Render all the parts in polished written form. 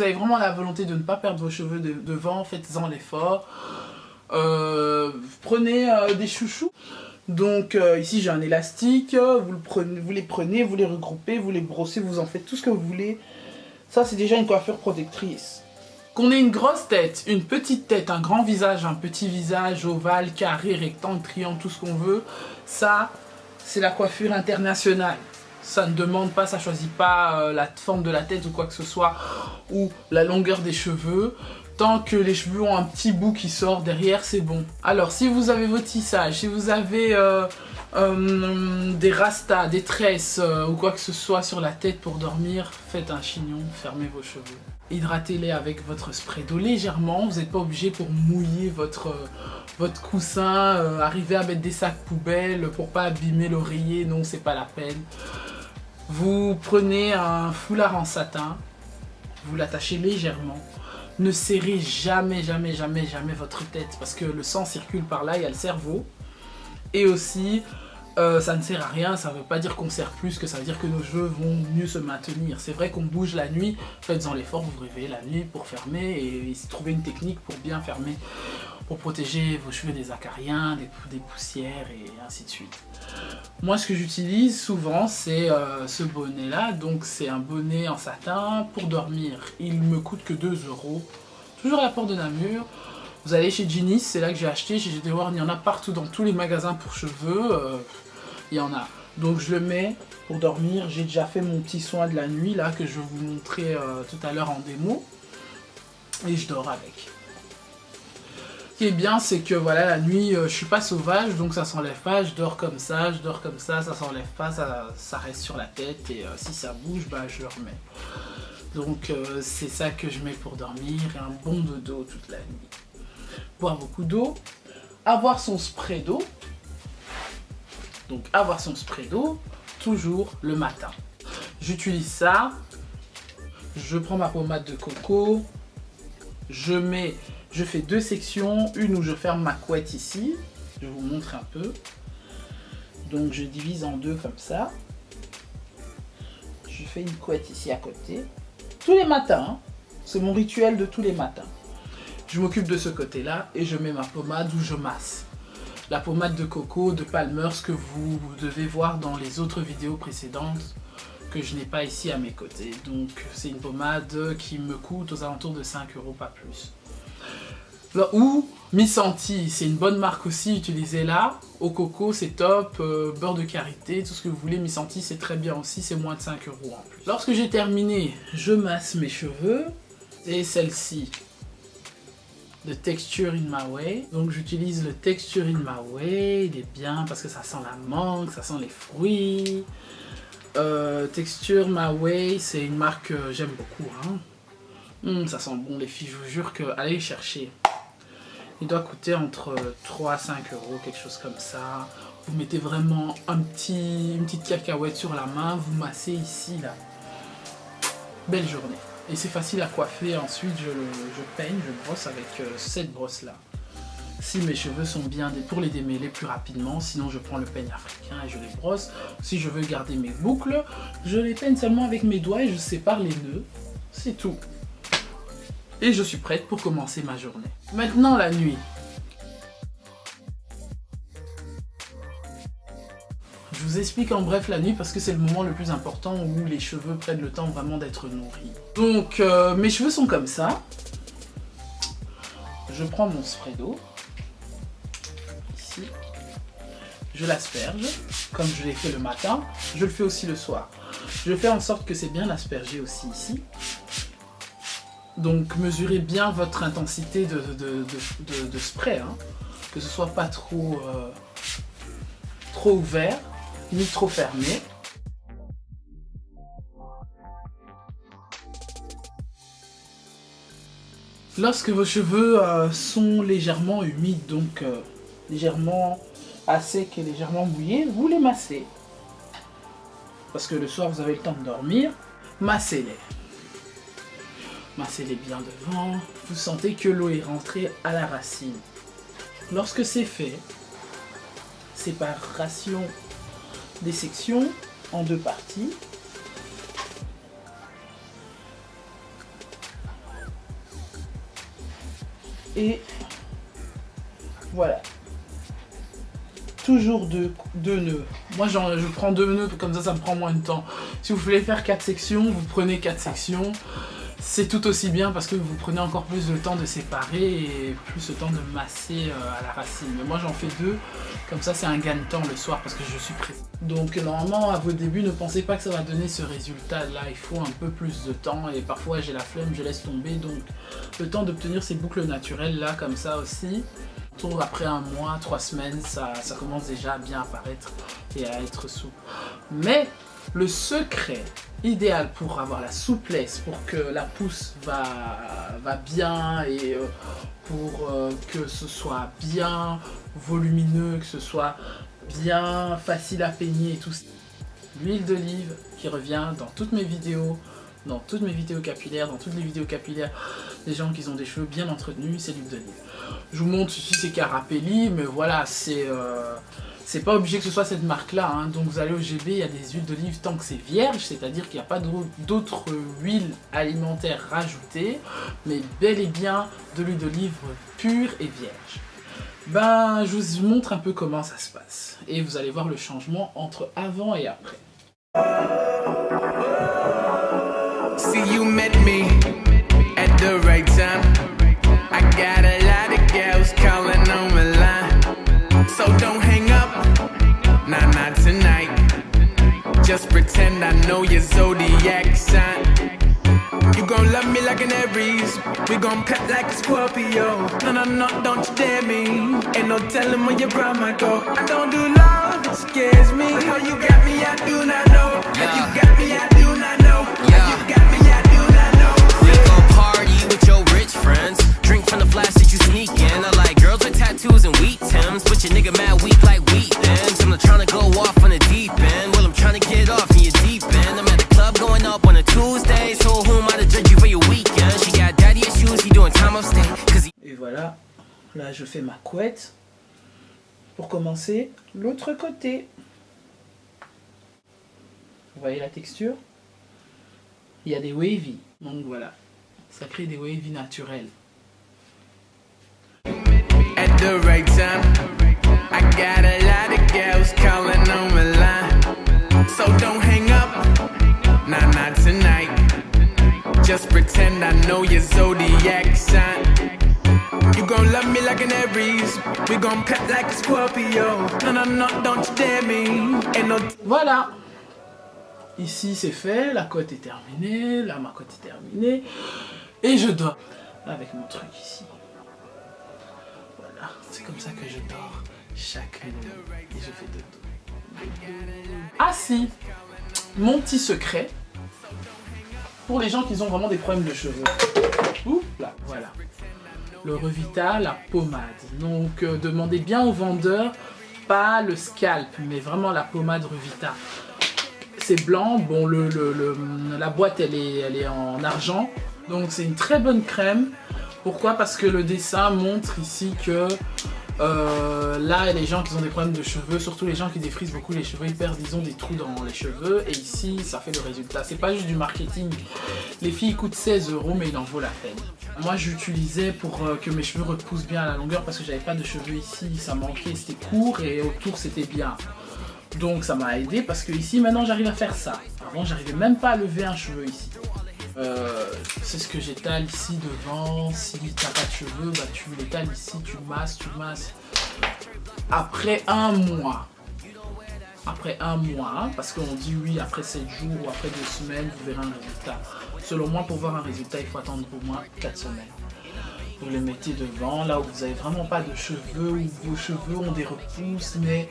vous avez vraiment la volonté de ne pas perdre vos cheveux devant, faites-en l'effort. Prenez des chouchous. Donc ici j'ai un élastique, vous les prenez, vous les regroupez, vous les brossez, vous en faites tout ce que vous voulez. Ça c'est déjà une coiffure protectrice. Qu'on ait une grosse tête, une petite tête, un grand visage, un petit visage, ovale, carré, rectangle, triangle, tout ce qu'on veut, ça c'est la coiffure internationale. Ça ne demande pas, ça ne choisit pas la forme de la tête ou quoi que ce soit, ou la longueur des cheveux. Tant que les cheveux ont un petit bout qui sort derrière, c'est bon. Alors, si vous avez vos tissages, si vous avez des rastas, des tresses ou quoi que ce soit sur la tête pour dormir, faites un chignon, fermez vos cheveux. Hydratez-les avec votre spray d'eau légèrement. Vous n'êtes pas obligé pour mouiller votre coussin, arriver à mettre des sacs poubelles pour pas abîmer l'oreiller. Non, c'est pas la peine. Vous prenez un foulard en satin, vous l'attachez légèrement. Ne serrez jamais, jamais, jamais, jamais votre tête parce que le sang circule par là, il y a le cerveau. Et aussi, ça ne sert à rien, ça ne veut pas dire qu'on serre plus, que ça veut dire que nos cheveux vont mieux se maintenir. C'est vrai qu'on bouge la nuit, faites-en l'effort, vous vous réveillez la nuit pour fermer et trouver une technique pour bien fermer, pour protéger vos cheveux des acariens, des poussières et ainsi de suite. Moi, ce que j'utilise souvent, c'est ce bonnet-là. Donc, c'est un bonnet en satin pour dormir. Il me coûte que 2 €. Toujours à la porte de Namur. Vous allez chez Ginis, c'est là que j'ai acheté. J'ai été voir, il y en a partout dans tous les magasins pour cheveux. Il y en a. Donc, je le mets pour dormir. J'ai déjà fait mon petit soin de la nuit, là, que je vais vous montrer tout à l'heure en démo. Et je dors avec. Ce qui est bien, c'est que voilà, la nuit, je suis pas sauvage, donc ça s'enlève pas, je dors comme ça, ça s'enlève pas, ça reste sur la tête, et si ça bouge, bah je le remets. Donc c'est ça que je mets pour dormir, et un bon dodo toute la nuit. Boire beaucoup d'eau, avoir son spray d'eau, donc avoir son spray d'eau, toujours le matin. J'utilise ça, je prends ma pommade de coco, je fais 2 sections, une où je ferme ma couette ici, je vous montre un peu. Donc je divise en 2 comme ça. Je fais une couette ici à côté. Tous les matins, hein. C'est mon rituel de tous les matins. Je m'occupe de ce côté-là et je mets ma pommade où je masse. La pommade de coco, de Palmer's que vous devez voir dans les autres vidéos précédentes que je n'ai pas ici à mes côtés. Donc c'est une pommade qui me coûte aux alentours de 5 €, pas plus. Ou Misanti, c'est une bonne marque aussi, utilisez-la. Au coco, c'est top, beurre de karité, tout ce que vous voulez. Misanti, c'est très bien aussi, c'est moins de 5 € en plus. Lorsque j'ai terminé, je masse mes cheveux. Et celle-ci, de Texture in My Way. Donc j'utilise le Texture in My Way, il est bien parce que ça sent la mangue, ça sent les fruits. Texture My Way, c'est une marque que j'aime beaucoup. Hein. Ça sent bon les filles, je vous jure que allez chercher. Il doit coûter entre 3 à 5 €, quelque chose comme ça. Vous mettez vraiment une petite cacahuète sur la main, vous massez ici, là. Belle journée. Et c'est facile à coiffer, ensuite je peigne, je brosse avec cette brosse-là. Si mes cheveux sont bien pour les démêler plus rapidement, sinon je prends le peigne africain et je les brosse. Si je veux garder mes boucles, je les peigne seulement avec mes doigts et je sépare les nœuds. C'est tout. Et je suis prête pour commencer ma journée. Maintenant la nuit. Je vous explique en bref la nuit parce que c'est le moment le plus important où les cheveux prennent le temps vraiment d'être nourris. Donc mes cheveux sont comme ça. Je prends mon spray d'eau. Ici. Je l'asperge, comme je l'ai fait le matin. Je le fais aussi le soir. Je fais en sorte que c'est bien aspergé aussi ici. Donc mesurez bien votre intensité de spray, hein. Que ce soit pas trop ouvert, ni trop fermé. Lorsque vos cheveux sont légèrement humides, donc légèrement à sec et légèrement mouillés, vous les massez. Parce que le soir vous avez le temps de dormir, massez-les. Massez-les bien devant, vous sentez que l'eau est rentrée à la racine. Lorsque c'est fait, séparation des sections en 2 parties. Et voilà. Toujours deux nœuds. Moi je prends 2 nœuds, comme ça me prend moins de temps. Si vous voulez faire 4 sections, vous prenez 4 sections. C'est tout aussi bien parce que vous prenez encore plus de temps de séparer et plus de temps de masser à la racine. Mais moi j'en fais 2, comme ça c'est un gain de temps le soir parce que je suis pressé. Donc normalement à vos débuts ne pensez pas que ça va donner ce résultat là, il faut un peu plus de temps et parfois j'ai la flemme, je laisse tomber. Donc le temps d'obtenir ces boucles naturelles là comme ça aussi. Après 1 mois, 3 semaines, ça commence déjà à bien apparaître et à être souple. Mais le secret idéal pour avoir la souplesse, pour que la pousse va bien et pour que ce soit bien volumineux, que ce soit bien facile à peigner et tout. L'huile d'olive qui revient dans toutes mes vidéos, dans toutes mes vidéos capillaires, dans toutes les vidéos capillaires des gens qui ont des cheveux bien entretenus, c'est l'huile d'olive. Je vous montre ici c'est Carapelli, mais voilà, c'est pas obligé que ce soit cette marque là, hein. Donc vous allez au GB, il y a des huiles d'olive tant que c'est vierge, c'est-à-dire qu'il n'y a pas d'autres huiles alimentaires rajoutées, mais bel et bien de l'huile d'olive pure et vierge. Ben, je vous montre un peu comment ça se passe, et vous allez voir le changement entre avant et après. See, you met me at the right time. I got a lot of girls calling on my line. So don't hang up, nah, not tonight. Just pretend I know your zodiac sign. You gon' love me like an Aries, we gon' cut like a Scorpio. No, no, no, don't you dare me. Ain't no telling where your bride might go. I don't do love, it scares me. How you got me, I do not know. How you got me, I do not know. How you got me, I do not know. We gon' party with your rich friends. Drink from the flask that you sneak in. I like girls with tattoos and wheat Timbs, but your nigga mad weak like wheat ends. I'm not tryna go off on the deep end. Well, I'm tryna get off in your deep end. I'm at the club going up on a Tuesday. So who am I to judge you for your weekend? She got daddy issues, he doing time of stay. Et voilà, là je fais ma couette. Pour commencer, l'autre côté. Vous voyez la texture? Il y a des wavy, donc voilà. Ça crée des wavy naturels. At the right time, I got a lot of girls calling on my line. So don't hang up, nah, not tonight. Just pretend I know your zodiac sign. You gon' love me like an Aries, we gon' cut like a Scorpio. No, no, no, don't you dare me. Ain't no. Voilà. Ici c'est fait, la côte est terminée, là ma côte est terminée. Et je dors avec mon truc ici. Voilà, c'est comme ça que je dors chaque nuit. Et je fais dodo. Ah si, mon petit secret, pour les gens qui ont vraiment des problèmes de cheveux. Ouh là, voilà. Le Revita, la pommade. Donc demandez bien au vendeur, pas le scalp, mais vraiment la pommade Revita. C'est blanc, bon la boîte elle est en argent, donc c'est une très bonne crème. Pourquoi? Parce que le dessin montre ici que là les gens qui ont des problèmes de cheveux, surtout les gens qui défrisent beaucoup les cheveux, ils perdent disons des trous dans les cheveux, et ici ça fait le résultat. C'est pas juste du marketing, les filles coûtent 16 € mais il en vaut la peine. Moi j'utilisais pour que mes cheveux repoussent bien à la longueur parce que j'avais pas de cheveux ici, ça manquait, c'était court et autour c'était bien. Donc ça m'a aidé parce que ici maintenant j'arrive à faire ça. Avant j'arrivais même pas à lever un cheveu ici. C'est ce que j'étale ici devant. Si t'as pas de cheveux, bah tu l'étales ici, tu masses. Après un mois, parce qu'on dit oui après 7 jours ou après 2 semaines vous verrez un résultat. Selon moi pour voir un résultat il faut attendre au moins 4 semaines. Vous les mettez devant, là où vous n'avez vraiment pas de cheveux, où vos cheveux ont des repousses, mais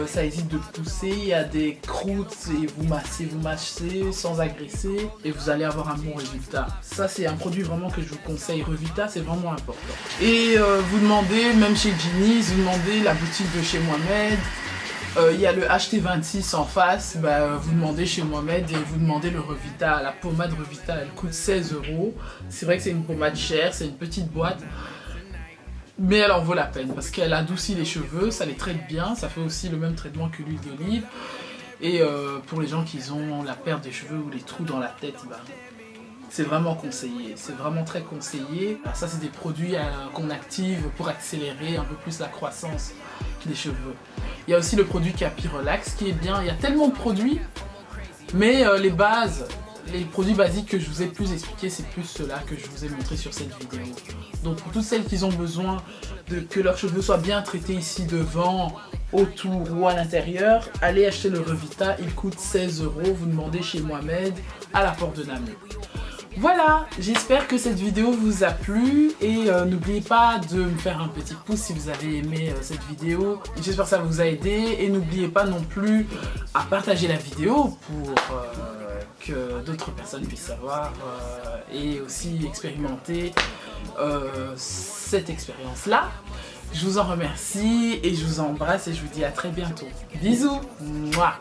ça hésite de pousser, il y a des croûtes, et vous massez sans agresser, et vous allez avoir un bon résultat. Ça c'est un produit vraiment que je vous conseille, Revita, c'est vraiment important. Et vous demandez, même chez Ginny's, vous demandez la boutique de chez Mohamed, il y a le HT26 en face, bah, vous demandez chez Mohamed et vous demandez le Revita. La pommade Revita elle coûte 16 €. C'est vrai que c'est une pommade chère, c'est une petite boîte. Mais elle en vaut la peine parce qu'elle adoucit les cheveux, ça les traite bien, ça fait aussi le même traitement que l'huile d'olive. Et pour les gens qui ont la perte des cheveux ou les trous dans la tête, bah, c'est vraiment conseillé, c'est vraiment très conseillé. Alors ça c'est des produits qu'on active pour accélérer un peu plus la croissance des cheveux. Il y a aussi le produit Capi Relax qui est bien, il y a tellement de produits, mais les produits basiques que je vous ai plus expliqués, c'est plus ceux-là que je vous ai montré sur cette vidéo. Donc pour toutes celles qui ont besoin que leurs cheveux soient bien traités ici devant, autour ou à l'intérieur, allez acheter le Revita, il coûte 16 €, vous demandez chez Mohamed à la porte de Namur. Voilà, j'espère que cette vidéo vous a plu et n'oubliez pas de me faire un petit pouce si vous avez aimé cette vidéo. J'espère que ça vous a aidé et n'oubliez pas non plus à partager la vidéo pour que d'autres personnes puissent savoir et aussi expérimenter cette expérience-là. Je vous en remercie et je vous embrasse et je vous dis à très bientôt. Bisous. Mouah.